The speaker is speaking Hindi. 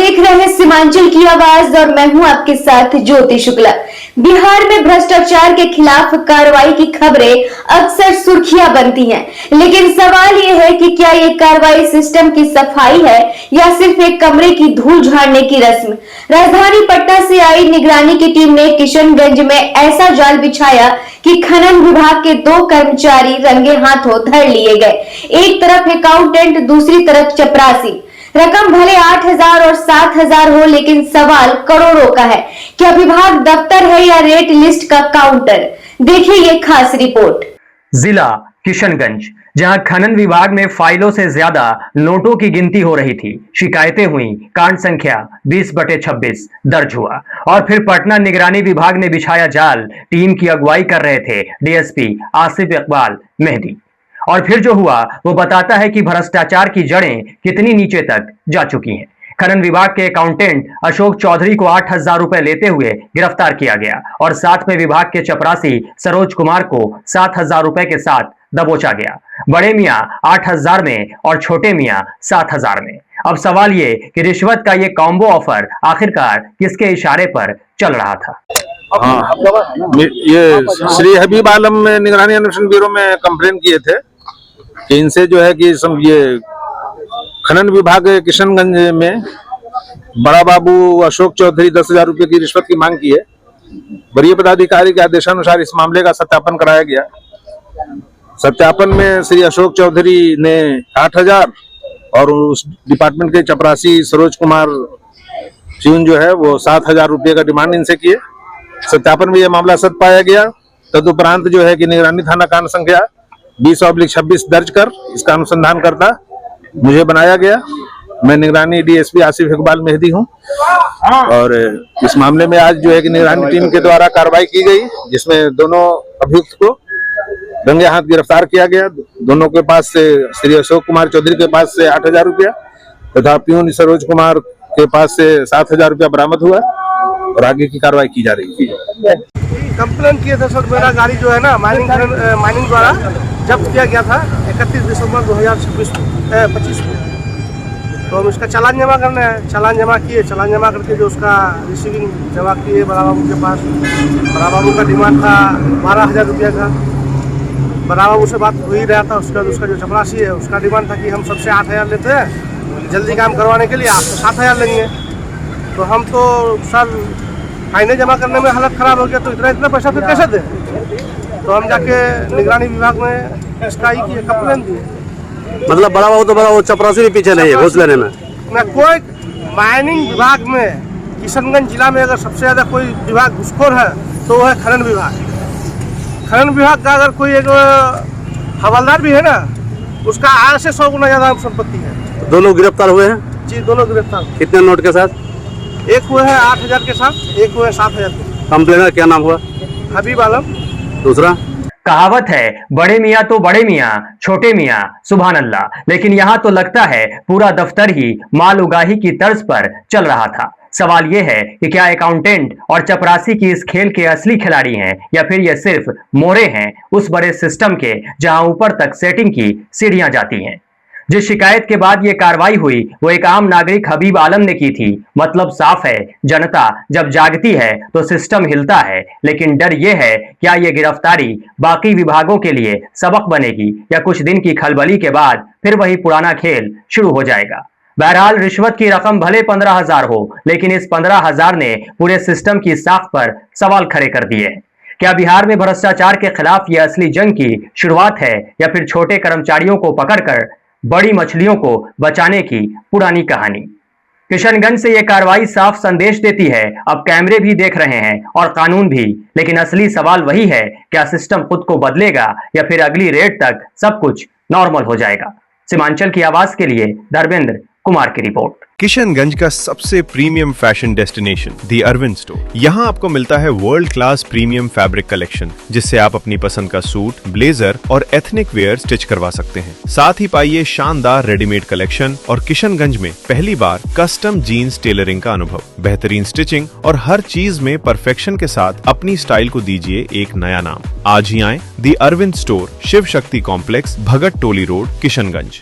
देख रहे हैं सीमांचल की आवाज और मैं हूं आपके साथ ज्योति शुक्ला। बिहार में भ्रष्टाचार के खिलाफ कार्रवाई की खबरें अक्सर सुर्खियां बनती हैं, लेकिन सवाल यह है कि क्या ये कार्रवाई सिस्टम की सफाई है या सिर्फ एक कमरे की धूल झाड़ने की रस्म। राजधानी पटना से आई निगरानी की टीम ने किशनगंज में ऐसा जाल बिछाया कि खनन विभाग के 2 कर्मचारी रंगे हाथों धर लिए गए। एक तरफ अकाउंटेंट, दूसरी तरफ चपरासी। रकम भले 8,000 और 7,000 हो, लेकिन सवाल करोड़ों का है। क्या विभाग दफ्तर है या रेट लिस्ट का काउंटर? देखिए ये खास रिपोर्ट। जिला किशनगंज, जहां खनन विभाग में फाइलों से ज्यादा नोटों की गिनती हो रही थी, शिकायतें हुई, कांड संख्या 20/26 दर्ज हुआ और फिर पटना निगरानी विभाग ने बिछाया जाल। टीम की अगुवाई कर रहे थे डीएसपी आसिफ इकबाल मेहदी। और फिर जो हुआ वो बताता है कि भ्रष्टाचार की जड़ें कितनी नीचे तक जा चुकी हैं। खनन विभाग के अकाउंटेंट अशोक चौधरी को 8,000 रुपए लेते हुए गिरफ्तार किया गया और साथ में विभाग के चपरासी सरोज कुमार को 7,000 रुपए के साथ दबोचा गया। बड़े मियां 8,000 में और छोटे मियां 7,000 में। अब सवाल ये कि रिश्वत का ये कॉम्बो ऑफर आखिरकार किसके इशारे पर चल रहा था। हाँ, ये श्री हबीब आलम निगरानी अन्वेषण ब्यूरो में कंप्लेन किए थे कि इनसे जो है कि ये खनन विभाग किशनगंज में बड़ा बाबू अशोक चौधरी 10,000 रुपए की रिश्वत की मांग की है। वरीय पदाधिकारी के आदेशानुसार इस मामले का सत्यापन कराया गया। सत्यापन में श्री अशोक चौधरी ने 8,000 और उस डिपार्टमेंट के चपरासी सरोज कुमार प्यून जो है वो 7,000 रुपये का डिमांड इनसे किए। सत्यापन में यह मामला सत्य पाया गया। तदुपरांत जो है कि निगरानी थाना कांड संख्या 20/26 दर्ज कर इसका अनुसंधान करता मुझे बनाया गया। मैं निगरानी डीएसपी आसिफ इकबाल मेहदी हूं और इस मामले में आज जो है कि निगरानी टीम के द्वारा कार्रवाई की गई, जिसमें दोनों अभियुक्त को रंगे हाथ गिरफ्तार किया गया। दोनों के पास से श्री अशोक कुमार चौधरी के पास से 8,000 रुपया तथा प्यून सरोज कुमार के पास से 7,000 रुपया बरामद हुआ और आगे की कार्रवाई की जा रही है। कंप्लेन किए थे सर, मेरा गाड़ी जो है ना माइनिंग द्वारा जब्त किया गया था 31 दिसंबर 2025 को। तो हम इसका चालान जमा करना है। चालान जमा किए, चालान जमा करके जो उसका रिसीविंग जमा किए बड़ा बाबू के पास। बड़ा बाबू का डिमांड था 12,000 रुपये का। बड़ा बाबू से बात हो ही रहा था। उसका जो चपरासी है उसका डिमांड था कि हम सबसे 8,000 लेते हैं, जल्दी काम करवाने के लिए आपसे 7,000 लेंगे। तो हम तो सर फाइनें जमा करने में हालत ख़राब हो गया, तो इतना पैसा फिर कैसे दें? तो हम जाके निगरानी विभाग में इसका ही की कंप्लेन दी। मतलब बड़ा बाबू तो बड़ा वो चपरासी भी पीछे नहीं है घूस लेने में। कोई माइनिंग विभाग में किशनगंज जिला में अगर सबसे ज़्यादा कोई विभाग घुसखोर है तो वो है खनन विभाग। खनन विभाग का अगर कोई एक हवलदार भी है ना, उसका 8 से 100 गुना ज़्यादा संपत्ति है। 2 लोग गिरफ्तार हुए हैं? जी, 2 लोग गिरफ्तार। कितने नोट के साथ? एक हुए है 8,000 के साथ, एक हुए 7,000 के। कंप्लेनर क्या नाम हुआ? हबीब आलम। दूसरा कहावत है, बड़े मियाँ तो बड़े मियाँ, छोटे मियाँ सुभान अल्लाह। लेकिन यहाँ तो लगता है पूरा दफ्तर ही माल उगाही की तर्ज पर चल रहा था। सवाल यह है कि क्या अकाउंटेंट और चपरासी की इस खेल के असली खिलाड़ी हैं या फिर ये सिर्फ मोरे हैं उस बड़े सिस्टम के जहां ऊपर तक सेटिंग की सीढ़ियां जाती हैं। जिस शिकायत के बाद ये कार्रवाई हुई वो एक आम नागरिक हबीब आलम ने की थी। मतलब साफ है, जनता जब जागती है तो सिस्टम हिलता है। लेकिन डर ये है, क्या ये गिरफ्तारी बाकी विभागों के लिए सबक बनेगी या कुछ दिन की खलबली के बाद फिर वही पुराना खेल शुरू हो जाएगा। बहरहाल रिश्वत की रकम भले 15,000 हो, लेकिन इस 15,000 ने पूरे सिस्टम की साख पर सवाल खड़े कर दिए। क्या बिहार में भ्रष्टाचार के खिलाफ ये असली जंग की शुरुआत है या फिर छोटे कर्मचारियों को पकड़कर बड़ी मछलियों को बचाने की पुरानी कहानी? किशनगंज से यह कार्रवाई साफ संदेश देती है, अब कैमरे भी देख रहे हैं और कानून भी। लेकिन असली सवाल वही है, क्या सिस्टम खुद को बदलेगा या फिर अगली रेड तक सब कुछ नॉर्मल हो जाएगा। सीमांचल की आवाज के लिए धर्मेंद्र कुमार की रिपोर्ट। किशनगंज का सबसे प्रीमियम फैशन डेस्टिनेशन दी अरविंद स्टोर। यहाँ आपको मिलता है world class premium fabric collection, जिससे आप अपनी पसंद का सूट, ब्लेजर और एथनिक वेयर स्टिच करवा सकते हैं। साथ ही पाइए शानदार रेडीमेड कलेक्शन और किशनगंज में पहली बार कस्टम जीन्स टेलरिंग का अनुभव। बेहतरीन स्टिचिंग और हर चीज में परफेक्शन के साथ अपनी स्टाइल को दीजिए एक नया नाम। आज ही आए दी अरविंद स्टोर, शिव शक्ति कॉम्प्लेक्स, भगत टोली रोड, किशनगंज।